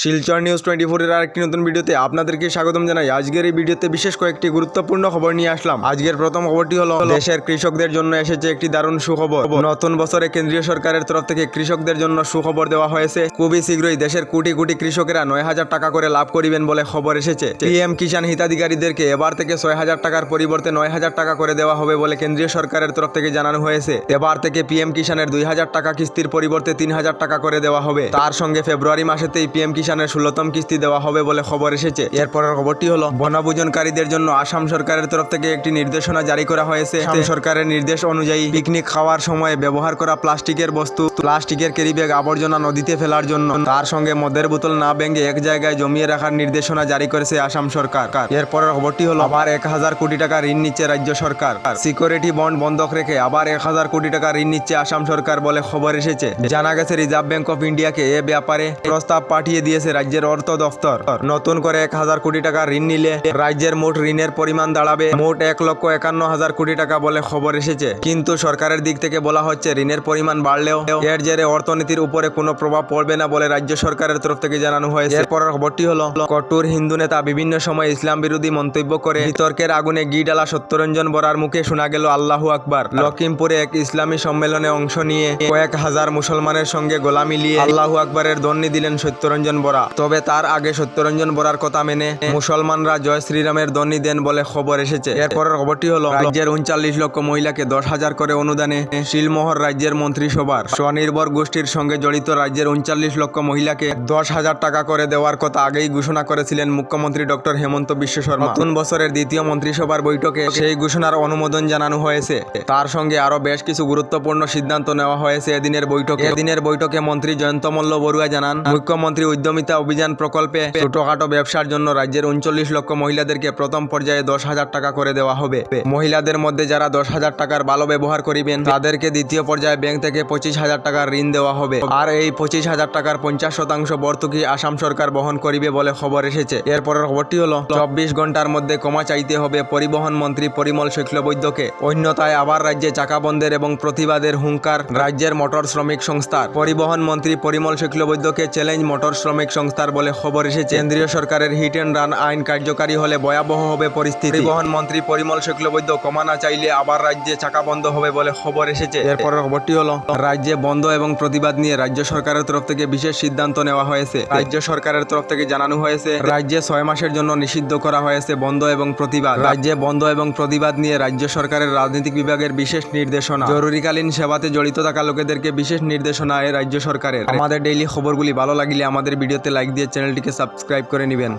Silchar news 24 এর আরেকটি নতুন ভিডিওতে আপনাদেরকে স্বাগতম জানাই। আজকের এই ভিডিওতে বিশেষ কয়েকটি গুরুত্বপূর্ণ খবর নিয়ে আসলাম। আজকের প্রথম খবরটি হলো দেশের কৃষকদের জন্য এসেছে একটি দারুণ সুখবর। নতুন বছরে কেন্দ্রীয় সরকারের তরফ থেকে কৃষকদের জন্য সুখবর দেওয়া হয়েছে। খুবই শীঘ্রই দেশের কোটি কোটি কৃষকেরা 9,000 টাকা করে লাভ করিবেন বলে খবর এসেছে। পিএম কিষাণ হিতাধিকারীদেরকে এবার থেকে 6,000 টাকার পরিবর্তে 9,000 টাকা করে দেওয়া হবে বলে কেন্দ্রীয় সরকারের তরফ থেকে জানানো হয়েছে। এবার থেকে পিএম কিষাণের 2,000 টাকা কিস্তির পরিবর্তে 3,000 টাকা করে দেওয়া হবে। তার সঙ্গে ফেব্রুয়ারি মাসেতেই পিএম কিষাণের 16তম কিস্তি দেওয়া হবে বলে খবর এসেছে। এরপরের খবরটি হলো বনভোজনকারীদের জন্য আসাম সরকারের তরফ থেকে একটি নির্দেশনা জারি করা হয়েছে। আসাম সরকারের নির্দেশ অনুযায়ী পিকনিক খাওয়ার সময় ব্যবহার করা প্লাস্টিকের বস্তু, প্লাস্টিকের ক্যারি ব্যাগ আবর্জনা নদীতে ফেলার জন্য, তার সঙ্গে মদের বোতল না ভেঙে এক জায়গায় জমিয়ে রাখার নির্দেশনা জারি করেছে আসাম সরকার। এরপরের খবরটি হলো আবার 1,000 কোটি টাকা ঋণ নিচ্ছে রাজ্য সরকার। সিকিউরিটি বন্ড বন্ধক রেখে আবার 1,000 কোটি টাকা ঋণ নিচ্ছে আসাম সরকার বলে খবর এসেছে। জানা গেছে রিজার্ভ ব্যাংক অফ ইন্ডিয়াকে এ ব্যাপারে প্রস্তাব পাঠিয়ে দিয়েছে রাজ্যের অর্থ দফতর। নতুন করে 1,000 কোটি টাকা ঋণ নিলে রাজ্যের মোট ঋণের পরিমাণ দাঁড়াবে মোট 1,51,000 কোটি টাকা বলে খবর এসেছে। কিন্তু সরকারের দিক থেকে বলা হচ্ছে ঋণের পরিমাণ বাড়লেও এর জেরে অর্থনীতির উপরে কোনো প্রভাব পড়বে না বলে রাজ্য সরকারের তরফ থেকে জানানো হয়েছে। এরপরের খবরটি হলো কট্টর হিন্দু নেতা বিভিন্ন সময় ইসলাম বিরোধী মন্তব্য করে বিতর্কের আগুনে ঘি ঢালা সত্যরঞ্জন বরার মুখে শোনা গেল আল্লাহু আকবার। লখিমপুরে এক ইসলামী সম্মেলনে অংশ নিয়ে কয়েক হাজার মুসলমানের সঙ্গে গলা মিলিয়ে আল্লাহু আকবরের ধ্বনি দিলেন সত্যরঞ্জন বরা। তবে তার আগে সত্যরঞ্জন বরার কথা মেনে মুসলমানরা জয় শ্রীরামের ধ্বনি দেন বলে খবর এসেছে। এরপরের খবরটি হলো রাজ্যের 39 লক্ষ মহিলাকে 10,000 করে অনুদানে শিলমোহর রাজ্যের মন্ত্রিসভার। স্বনির্ভর গোষ্ঠীর সঙ্গে জড়িত রাজ্যের 39 লক্ষ মহিলাকে 10,000 টাকা করে দেওয়ার কথা আগেই ঘোষণা করেছিলেন মুখ্যমন্ত্রী ডক্টর হেমন্ত বিশ্ব শর্মা। নতুন বছরের দ্বিতীয় মন্ত্রিসভার বৈঠকে সেই ঘোষণার অনুমোদন জানানো হয়েছে। তার সঙ্গে আরো বেশ কিছু গুরুত্বপূর্ণ সিদ্ধান্ত নেওয়া হয়েছে এদিনের বৈঠকে মন্ত্রী জয়ন্ত মল্ল বড়ুয়া জানান, মুখ্যমন্ত্রী উদ্যমিতা অভিযান প্রকল্পে ছোটখাটো ব্যবসার জন্য রাজ্যের 39 লক্ষ মহিলাদেরকে প্রথম পর্যায়ে 10,000 টাকা করে দেওয়া হবে। মহিলাদের মধ্যে যারা 10,000 টাকার ভালো ব্যবহার করিবেন তাদেরকে দ্বিতীয় পর্যায়ে ব্যাংক থেকে 25,000 টাকার ঋণ দেওয়া হবে। আর এই 25,000 টাকার 50% ভর্তুকি আসাম সরকার বহন করিবে বলে খবর এসেছে। এরপরের খবরটি হলো 24 ঘন্টার মধ্যে ক্ষমা চাইতে হবে পরিবহন মন্ত্রী পরিমল শুক্লবৈদ্যকে। অন্যথায় আবার রাজ্যে চাকা বন্ধের এবং প্রতিবাদের হুঙ্কার রাজ্যের মোটর শ্রমিক সংস্থার। পরিবহন মন্ত্রী পরিমল শুক্লবৈদ্যকে চ্যালেঞ্জ মোটর শ্রমিক সংস্থার বলে খবর এসেছে। কেন্দ্রীয় সরকারের হিট অ্যান্ড রান আইন কার্যকারী হলে ভয়াবহ হবে পরিস্থিতি। পরিবহন মন্ত্রী পরিমল শুক্লবৈদ্য ক্ষমা না চাইলে আবার রাজ্যে চাকা বন্ধ হবে বলে খবর এসেছে। এরপরের খবরটি হলো রাজ্যে বন্ধ এবং প্রতিবাদ নিয়ে রাজ্য সরকারের তরফ থেকে বিশেষ সিদ্ধান্ত নেওয়া হয়েছে। রাজ্য সরকারের তরফ থেকে জানানো হয়েছে রাজ্যে 6 মাসের জন্য নিষিদ্ধ করা হয়েছে বন্ধ এবং প্রতিবাদ। রাজ্যে বন্ধ এবং প্রতিবাদ নিয়ে রাজ্য সরকারের রাজনৈতিক বিভাগের বিশেষ নির্দেশনা। জরুরিকালীন সেবাতে জড়িত থাকা লোকেদেরকে বিশেষ নির্দেশনা রাজ্য সরকারের। আমাদের ডেইলি খবরগুলি ভালো লাগলে আমাদের ভিডিওতে লাইক দিয়ে চ্যানেলটিকে সাবস্ক্রাইব করে নেবেন।